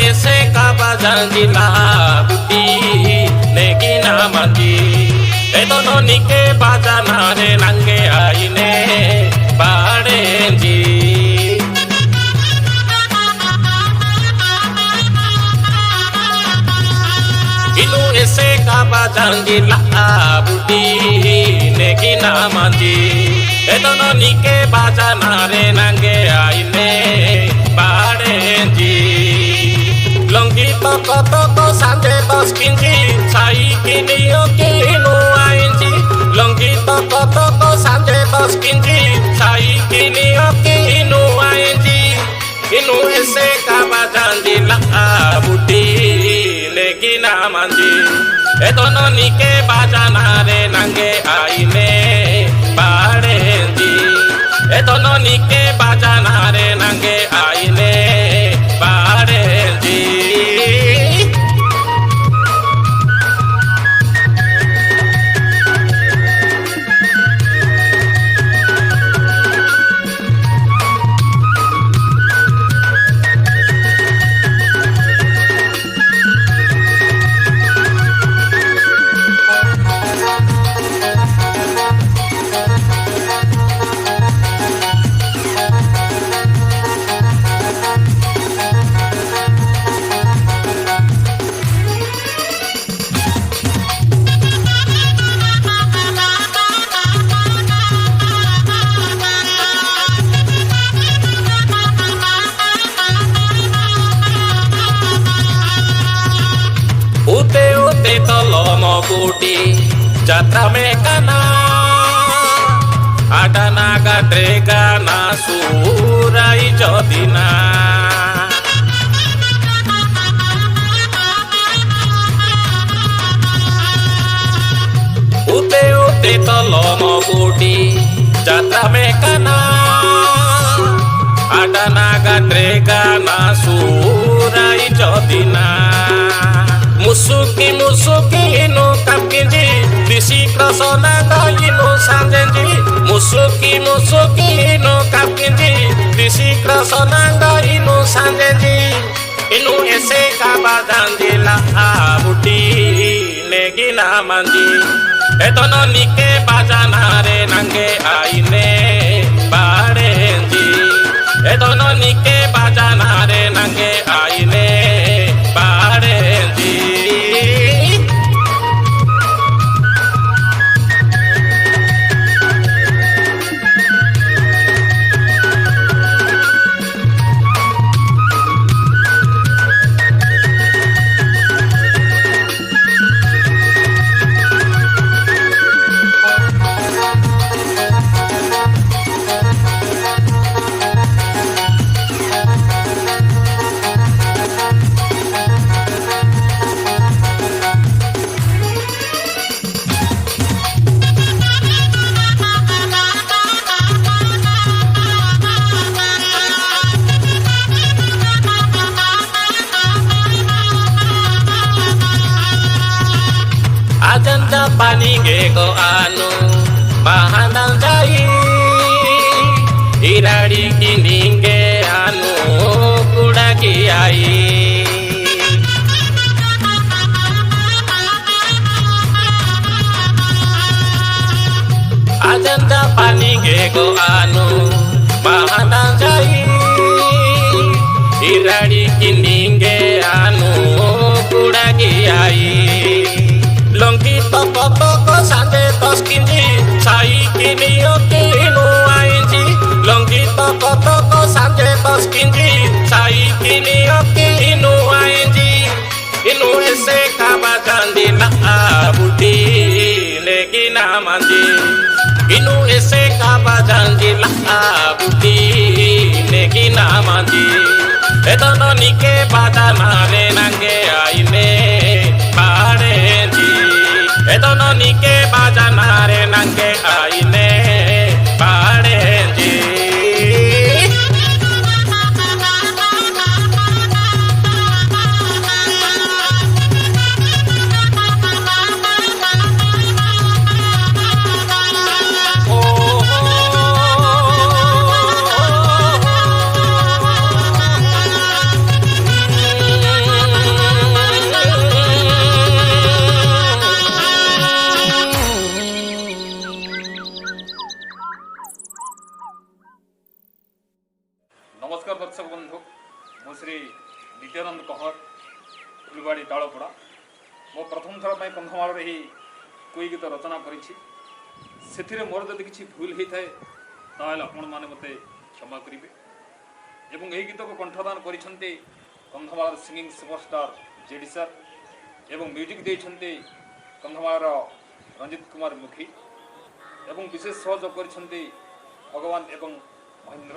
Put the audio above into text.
ऐसे का बाजांगी ला बुटी नेगी ना मंजी ए दोनों निके बाजा नारे नंगे आईने बाड़े जी इनु ऐसे का बाजांगी ला बुटी नेगी ना मंजी ए दोनों निके बाजा नारे नंगे आईने बाड़े जी लंगी toko sande tos kinji sai kini yo kinu ainji longgi toko sande tos kinji sai kini yo kinu ainji inu ese kabajandi la buti legi na manji e dono nike bajanare nange aine barenji e dono nike bajanare nange aine barenji Budi jatra mekana ada naga dregana surai jodina ute tolomo budi jatra mekana ada naga dregana surai jodina musuki inu kapkinji disi krasona inu sanjenji musuki inu kapkinji disi krasona inu sanjenji inu ese kabadanji la buti negina manji etono nike bajanare nange aine barenji etono nike bajanare nange aine barenji ajanda panige ko anu mahanang jai iradi kininge anu kudagi ai ajanda panige ko anu mahanang jai iradi kininge anu kudagi ai longgi toko sande tos kinji sai kini yo kinu ainji longgi toko sande tos kinji sai kini yo kinu ainji inu ese kabajandi la buti negina manji inu ese kabajandi la buti negina manji etono nike bajanare nange aine barenji etono nike bajanare nange aine barenji Nityanand कहर फुलबाड़ी तालपड़ा मो प्रथम थर पर कंधमाल कोई गीत रचना करी मोर जब किसी भूल होता है ताल आपण मैंने मत क्षमा करेंगे एवं यही गीत को कंठदान करते Kandhamal singing superstar JD sir एवं म्यूजिक देते कंधमाल रंजित कुमार मुखी एवं विशेष सहयोग करते भगवान एवं महेंद्र।